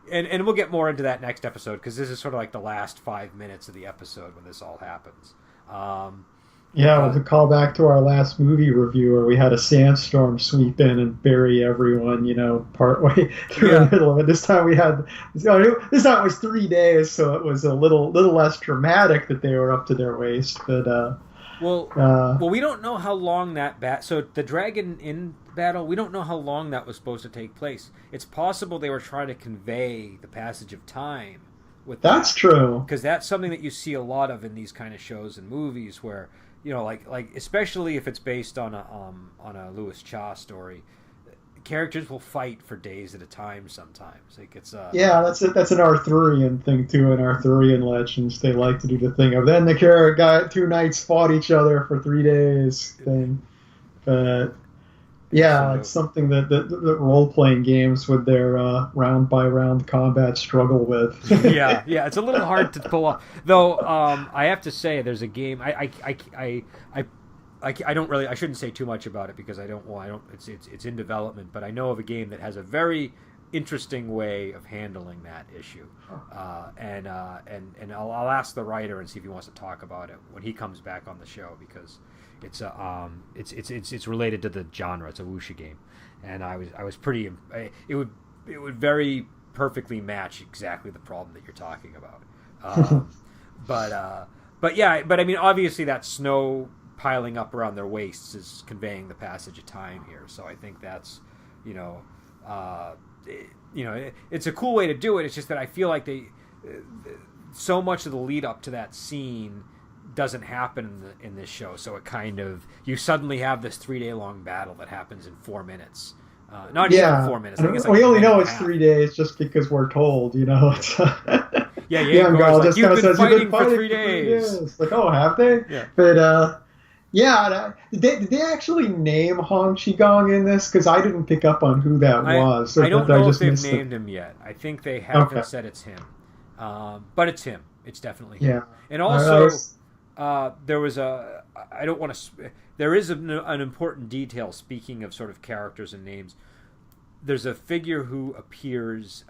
And we'll get more into that next episode, because this is sort of like the last 5 minutes of the episode when this all happens. To call back to our last movie review where we had a sandstorm sweep in and bury everyone, partway through the middle of it. This time it was 3 days, so it was a little less dramatic that they were up to their waist. But we don't know how long so the Dragon Inn battle, we don't know how long that was supposed to take place. It's possible they were trying to convey the passage of time with that's true, because that's something that you see a lot of in these kind of shows and movies where, like especially if it's based on a Louis Cha story, characters will fight for days at a time sometimes. Like it's that's an Arthurian thing too. In Arthurian legends, they like to do the thing of then the two knights fought each other for 3 days thing. But it's something that role-playing games with their round-by-round combat struggle with. It's a little hard to pull off. Though I have to say, there's a game I don't really. I shouldn't say too much about it because I don't. It's in development, but I know of a game that has a very interesting way of handling that issue. And I'll ask the writer and see if he wants to talk about it when he comes back on the show, because it's related to the genre. It's a wuxia game, and I was pretty. It would very perfectly match exactly the problem that you're talking about. But I mean, obviously that snow piling up around their waists is conveying the passage of time here. So I think that's, it's a cool way to do it. It's just that I feel like so much of the lead up to that scene doesn't happen in this show. So it kind of, you suddenly have this 3 day long battle that happens in 4 minutes. Not even 4 minutes. I think it's like we only know it's 3 days just because we're told, It's, young girl like, just you've kind of been says, fighting for 3 days. Like, oh, have they? Yeah. But did they actually name Hong Qigong in this? Because I didn't pick up on who that was. I don't know if they've named him yet. I think they haven't said it's him. But it's him. It's definitely him. Yeah. And also, there was there is an important detail, speaking of sort of characters and names. There's a figure who appears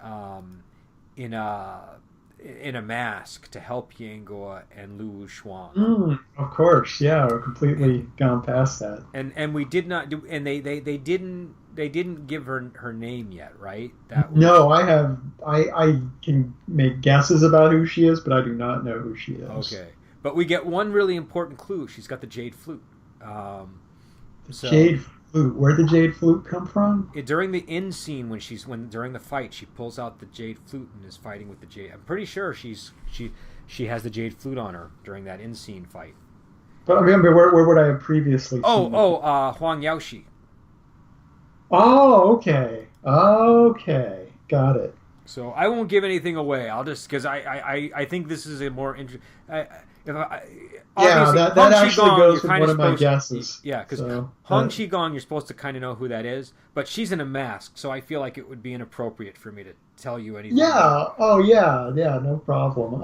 in a mask to help Yanguo and Lu Shuang. Of course, we're completely gone past that. And we did not do, and they didn't give her name yet, right? No, I can make guesses about who she is, but I do not know who she is. Okay, but we get one really important clue. She's got the jade flute. Jade flute. Where'd the jade flute come from? During the inn scene, during the fight, she pulls out the jade flute and is fighting with the jade. I'm pretty sure she has the jade flute on her during that inn scene fight. But I remember, where would I have previously seen Huang Yaoshi. Oh, okay, got it. So I won't give anything away. I'll just, because I think this is a more interesting. That actually goes with one of my guesses. Because Hong Qigong, you're supposed to kind of know who that is, but she's in a mask, so I feel like it would be inappropriate for me to tell you anything. Yeah, no problem.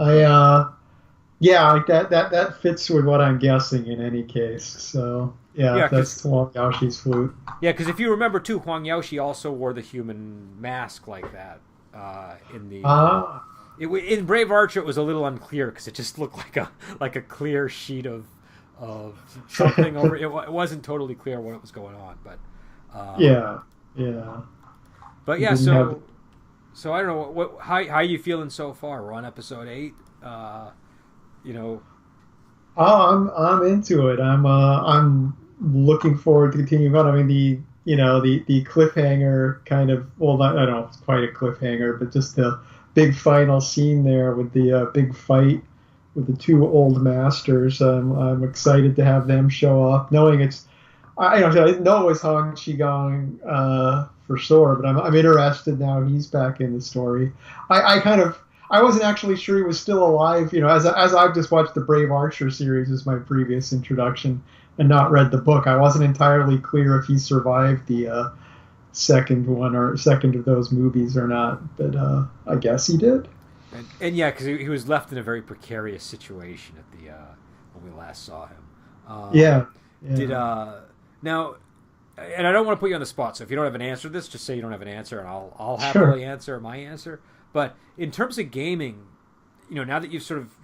Yeah, like that fits with what I'm guessing in any case. So yeah, Yeah, because that's Wong Yaoshi's flute. if you remember too, Huang Yaoshi also wore the human mask like that in the. Ah, In Brave Archer, it was a little unclear because it just looked like a clear sheet of something over. It wasn't totally clear what was going on, yeah, yeah. but He yeah. didn't have. So I don't know how are you feeling so far. We're on episode 8. You know, Oh, I'm into it. I'm looking forward to continuing on. I mean, the cliffhanger kind of, well, not, I don't know if it's quite a cliffhanger, but just the big final scene there with the big fight with the two old masters. I'm excited to have them show up, knowing I didn't know it was Hong Qigong for sure, but I'm interested now he's back in the story. I kind of I wasn't actually sure he was still alive. As I've just watched the Brave Archer series as my previous introduction and not read the book, I wasn't entirely clear if he survived the second one or second of those movies or not. But I guess he did. and yeah, because he was left in a very precarious situation at the when we last saw him. Yeah, Did yeah, now, and I don't want to put you on the spot. So if you don't have an answer to this, just say you don't have an answer, and I'll sure. happily answer my answer. But in terms of gaming, now that you've sort of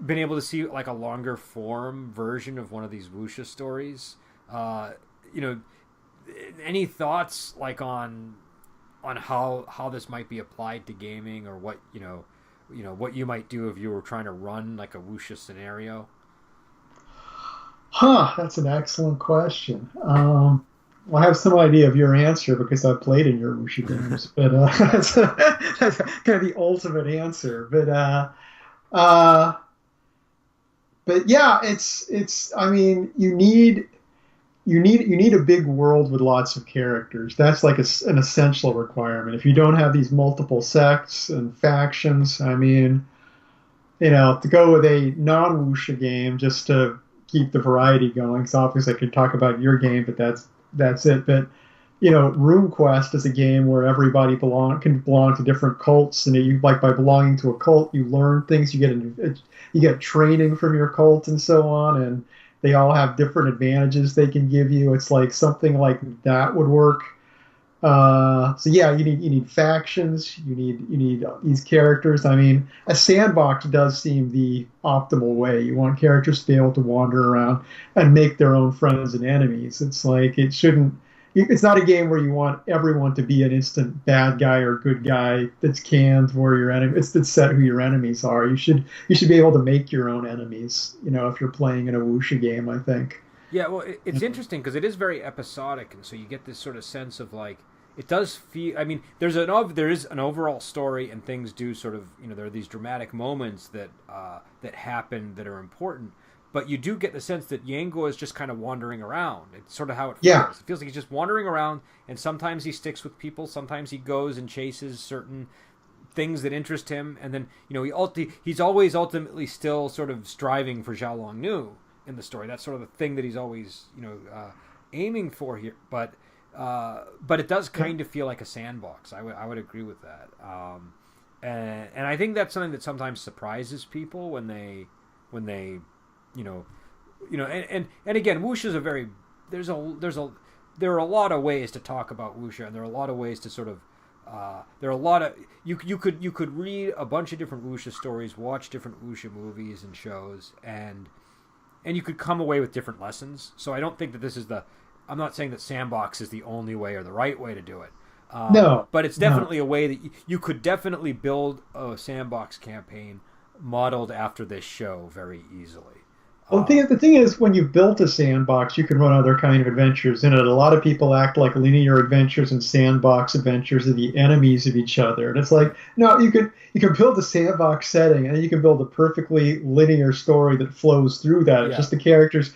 been able to see like a longer form version of one of these wuxia stories, you know, any thoughts like on how this might be applied to gaming, or what what you might do if you were trying to run like a wuxia scenario? Huh, that's an excellent question. Well, I have some idea of your answer because I've played in your Wuxia games, but that's kind of the ultimate answer. Uh, but yeah, it's. I mean, you need a big world with lots of characters. That's like an essential requirement. If you don't have these multiple sects and factions, I mean, to go with a non-wuxia game just to keep the variety going. So obviously, I could talk about your game, but that's it. But RuneQuest is a game where everybody can belong to different cults, and you like by belonging to a cult, you learn things. You get training from your cult and so on, and they all have different advantages they can give you. It's like something like that would work. So yeah, you need factions, you need these characters. I mean, a sandbox does seem the optimal way. You want characters to be able to wander around and make their own friends and enemies. It's like it shouldn't. It's not a game where you want everyone to be an instant bad guy or good guy that's canned where your enemy. It's set who your enemies are. You should be able to make your own enemies. If you're playing in a wuxia game, I think. Yeah, well, it's interesting because it is very episodic, and so you get this sort of sense of like it does feel. I mean, there is an overall story, and things do sort of there are these dramatic moments that happen that are important, but you do get the sense that Yango is just kind of wandering around. It's sort of how it Yeah, feels. It feels like he's just wandering around, and sometimes he sticks with people, sometimes he goes and chases certain things that interest him, and then he's always ultimately still sort of striving for Xiaolong Nu in the story. That's sort of the thing that he's always aiming for here. But it does yeah, kind of feel like a sandbox. I would agree with that. And I think that's something that sometimes surprises people when they and again, wuxia is a very there are a lot of ways to talk about wuxia, and there are a lot of ways to sort of there are a lot of you could read a bunch of different wuxia stories, watch different wuxia movies and shows, and you could come away with different lessons. So I don't think that this is I'm not saying that sandbox is the only way or the right way to do it, no, but it's no. definitely a way that you could definitely build a sandbox campaign modeled after this show very easily. Well, the thing is, when you've built a sandbox, you can run other kind of adventures in it. A lot of people act like linear adventures and sandbox adventures are the enemies of each other, and it's like, no, you can build a sandbox setting, and then you can build a perfectly linear story that flows through that. It's Yeah. just the characters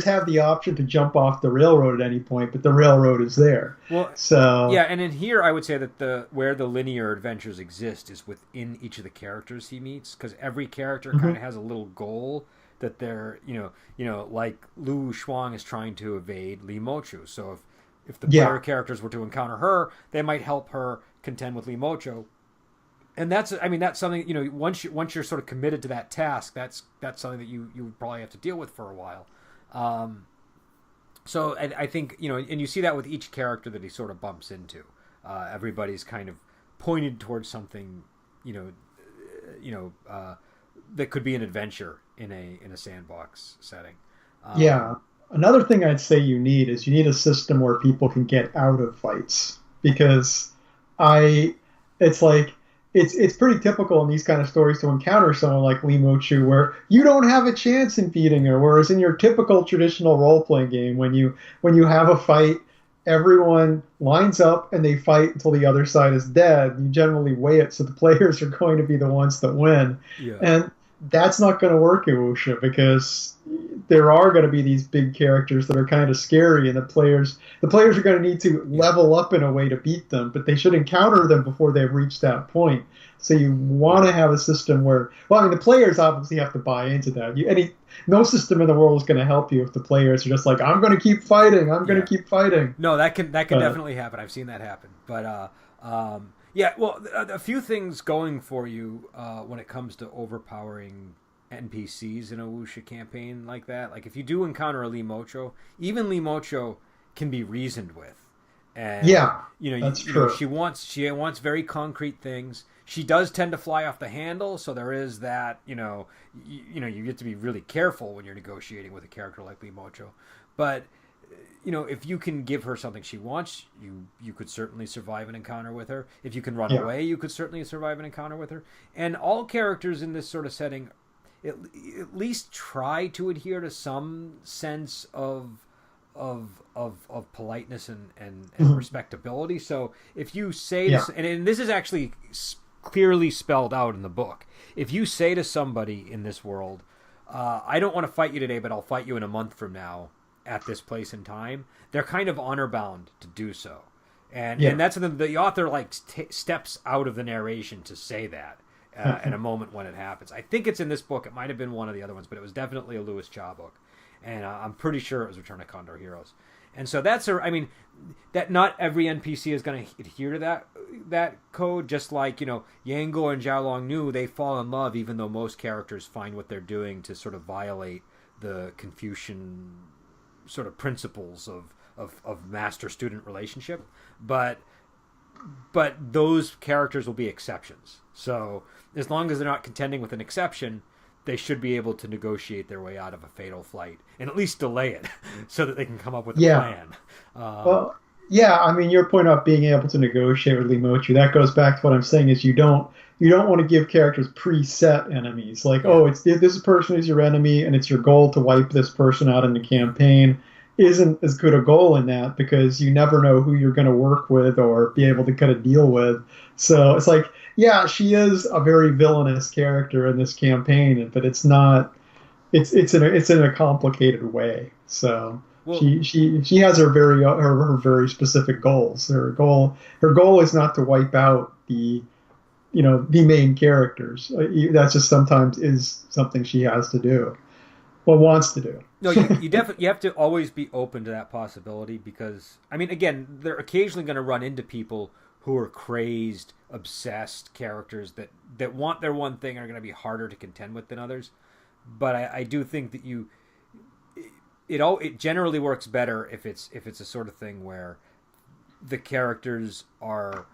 have the option to jump off the railroad at any point, but the railroad is there. Well, yeah, So and in here I would say that the where the linear adventures exist is within each of the characters he meets, because every character kind mhm, of has a little goal that they're like Lu Shuang is trying to evade Li Mochu. So if the player yeah, characters were to encounter her, they might help her contend with Li Mochu, And that's, I mean, that's something, once you're sort of committed to that task, that's something that you probably have to deal with for a while. So I think, and you see that with each character that he sort of bumps into. Everybody's kind of pointed towards something, that could be an adventure in a sandbox setting. Yeah. Another thing I'd say you need a system where people can get out of fights, because it's like it's pretty typical in these kind of stories to encounter someone like Lee Mochu where you don't have a chance in beating her. Whereas in your typical traditional role playing game, when you have a fight, everyone lines up and they fight until the other side is dead. You generally weigh it so the players are going to be the ones that win. Yeah. And that's not going to work in Wuxia, because there are going to be these big characters that are kind of scary, and the players are going to need to level up in a way to beat them, but they should encounter them before they've reached that point. So you want to have a system where, well, I mean, the players obviously have to buy into that. No system in the world is going to help you if the players are just like, I'm going to keep fighting. I'm going to keep fighting. No, that can definitely happen. I've seen that happen. But yeah, well, a few things going for you when it comes to overpowering NPCs in a wuxia campaign like that. Like if you do encounter a Lee Mocho, even Lee Mocho can be reasoned with. And yeah, that's true. She wants very concrete things. She does tend to fly off the handle, so there is that. You get to be really careful when you're negotiating with a character like Lee Mocho. But if you can give her something she wants, you could certainly survive an encounter with her. If you can run away, you could certainly survive an encounter with her. And all characters in this sort of setting, at least try to adhere to some sense of politeness and respectability. So if you say and this is actually clearly spelled out in the book, if you say to somebody in this world, I don't want to fight you today, but I'll fight you in a month from now at this place and time, they're kind of honor bound to do so. And that's the author steps out of the narration to say that in a moment when it happens. I think it's in this book. It might have been one of the other ones, but it was definitely a Lewis Cha book. And I'm pretty sure it was Return of Condor Heroes. And so that not every NPC is going to adhere to that code, just like, Yango and Xiaolong Nu, they fall in love even though most characters find what they're doing to sort of violate the Confucian sort of principles of master-student relationship. But those characters will be exceptions. So as long as they're not contending with an exception, they should be able to negotiate their way out of a fatal flight and at least delay it so that they can come up with a plan. Well, yeah, I mean, your point about being able to negotiate with Lee Mochu, that goes back to what I'm saying is you don't want to give characters preset enemies. Like, this person is your enemy and it's your goal to wipe this person out in the campaign. Isn't as good a goal in that, because you never know who you're going to work with or be able to kind of deal with. So it's like, yeah, she is a very villainous character in this campaign, but it's not. It's in a complicated way. So she has her very specific goals. Her goal is not to wipe out the main characters. That's just sometimes is something she has to do. Well, wants to do. No, you definitely have to always be open to that possibility, because again, they're occasionally going to run into people who are crazed, obsessed characters that want their one thing and are going to be harder to contend with than others. But I do think that it generally works better if it's a sort of thing where the characters are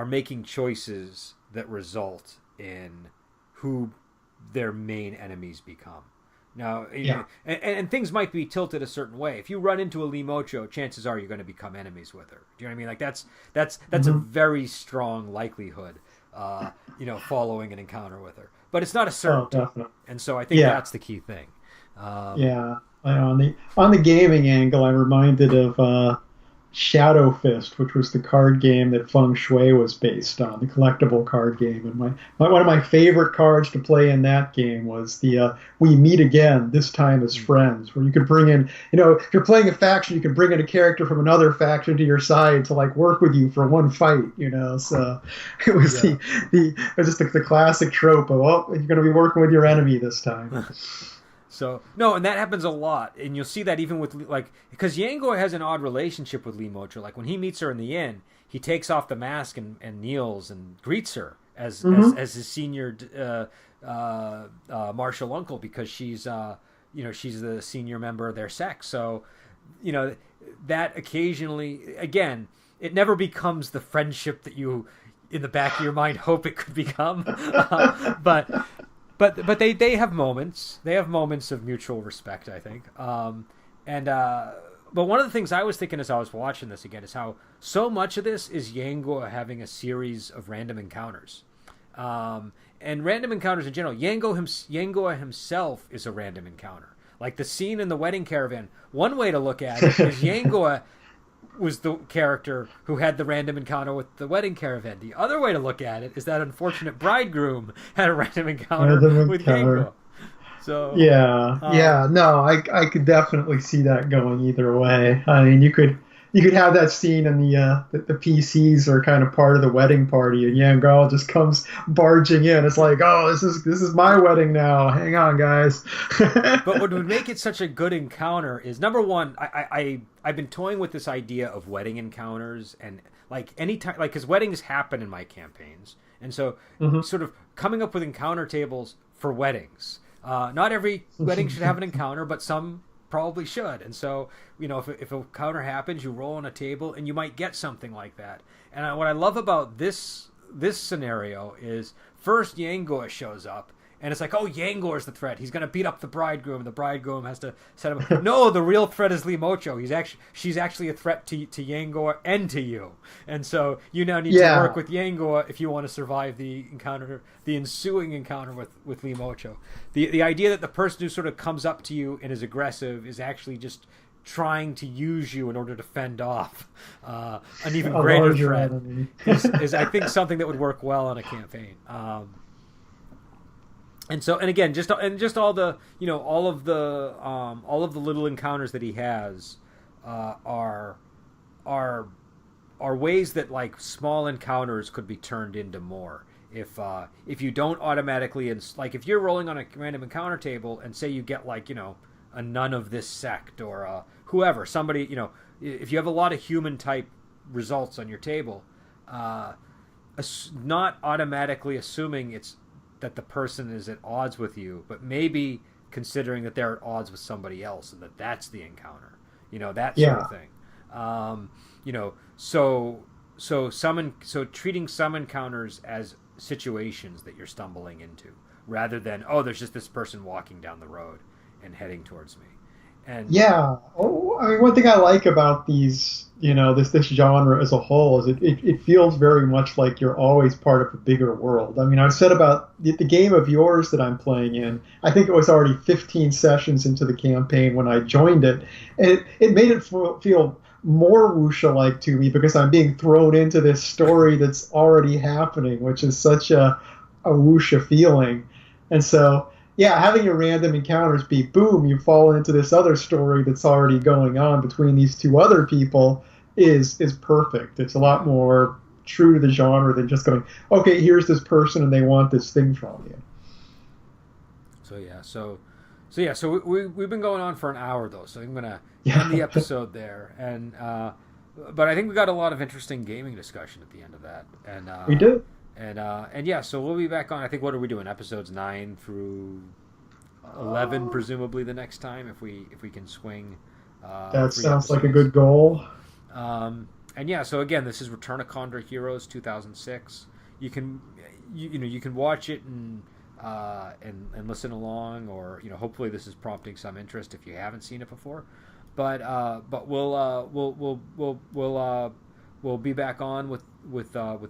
making choices that result in who their main enemies become. Now, and things might be tilted a certain way. If you run into a Lee Mocho, chances are you're going to become enemies with her. Do you know what I mean? Like that's a very strong likelihood, following an encounter with her. But it's not a certainty. Definitely. And so I think that's the key thing. On the gaming angle, I'm reminded of Shadow Fist, which was the card game that Feng Shui was based on, the collectible card game. And one of my favorite cards to play in that game was the We Meet Again, this time as friends, where you could bring in, if you're playing a faction, you could bring in a character from another faction to your side to work with you for one fight, So it was it was just the classic trope of, you're going to be working with your enemy this time. So, no, and that happens a lot. And you'll see that even with, because Yango has an odd relationship with Lee Mocho. Like, when he meets her in the inn, he takes off the mask and kneels and greets her as his senior martial uncle, because she's she's the senior member of their sex. So that occasionally, again, it never becomes the friendship that you in the back of your mind hope it could become, but they have moments. They have moments of mutual respect, I think. But one of the things I was thinking as I was watching this again is how so much of this is Yango having a series of random encounters. And random encounters in general. Yango himself is a random encounter. Like the scene in the wedding caravan, one way to look at it is Yango was the character who had the random encounter with the wedding caravan. The other way to look at it is that unfortunate bridegroom had a random encounter with Yango. So no, I could definitely see that going either way. I mean, you could have that scene and the PCs are kind of part of the wedding party, and Yango just comes barging in. It's like, oh, this is my wedding now. Hang on, guys. But what would make it such a good encounter is, number one, I've been toying with this idea of wedding encounters, and like anytime, like, because weddings happen in my campaigns, and so sort of coming up with encounter tables for weddings. Not every wedding should have an encounter, but some probably should. And so, if a encounter happens, you roll on a table and you might get something like that. And what I love about this scenario is, first Yango shows up, and it's like, oh, Yango is the threat. He's going to beat up the bridegroom. The bridegroom has to set him up. No, the real threat is Limocho. She's actually a threat to Yango and to you. And so you now need to work with Yango if you want to survive the ensuing encounter with Limocho. The idea that the person who sort of comes up to you and is aggressive is actually just trying to use you in order to fend off an even greater threat is I think something that would work well on a campaign. And again, just all the all of the little encounters that he has are ways that like small encounters could be turned into more if you don't automatically, and like if you're rolling on a random encounter table and say you get like a nun of this sect or whoever, somebody, if you have a lot of human type results on your table, not automatically assuming it's that the person is at odds with you, but maybe considering that they're at odds with somebody else and that's the encounter, that sort of thing. So treating some encounters as situations that you're stumbling into, rather than, oh, there's just this person walking down the road and heading towards me. And one thing I like about these, this genre as a whole is it feels very much like you're always part of a bigger world. I mean, I said about the game of yours that I'm playing in, I think it was already 15 sessions into the campaign when I joined it, and it made it feel more wuxia-like to me because I'm being thrown into this story that's already happening, which is such a wuxia feeling. And so, having your random encounters be, boom, you've fallen into this other story that's already going on between these two other people is perfect. It's a lot more true to the genre than just going, okay, here's this person and they want this thing from you. So we've been going on for an hour though, so I'm gonna end the episode there. And but I think we got a lot of interesting gaming discussion at the end of that. And we did. And so we'll be back on. I think, what are we doing? Episodes 9 through 11, presumably the next time, if we can swing. That sounds like a good goal. So again, this is Return of Condor Heroes 2006. You can watch it and listen along, or hopefully this is prompting some interest if you haven't seen it before. But we'll be back on with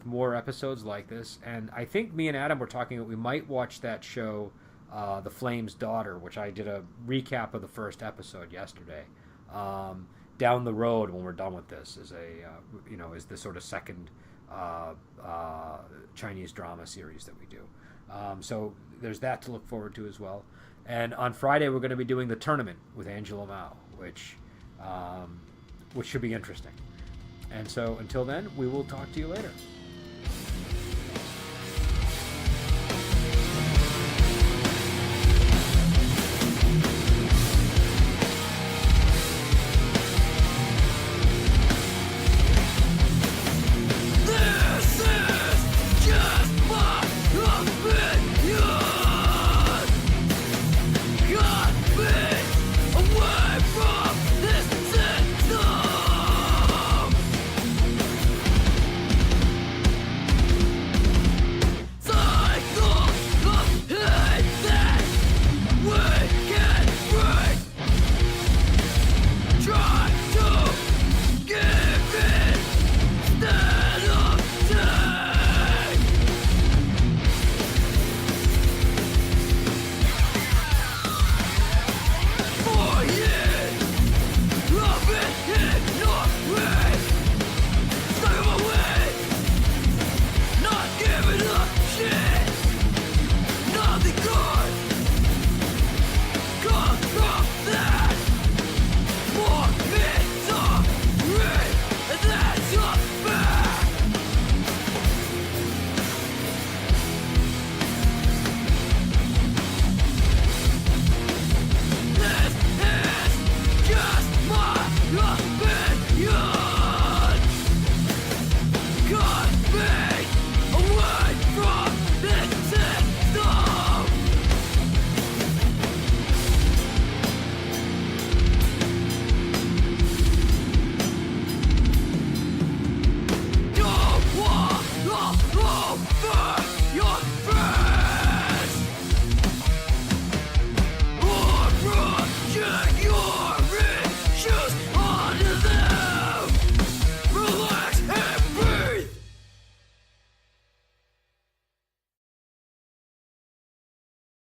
more episodes like this. And I think me and Adam were talking that we might watch that show, The Flame's Daughter, which I did a recap of the first episode yesterday. Down the road, when we're done with this, is the sort of second Chinese drama series that we do. So there's that to look forward to as well. And on Friday, we're going to be doing the tournament with Angela Mao, which should be interesting. And so until then, we will talk to you later.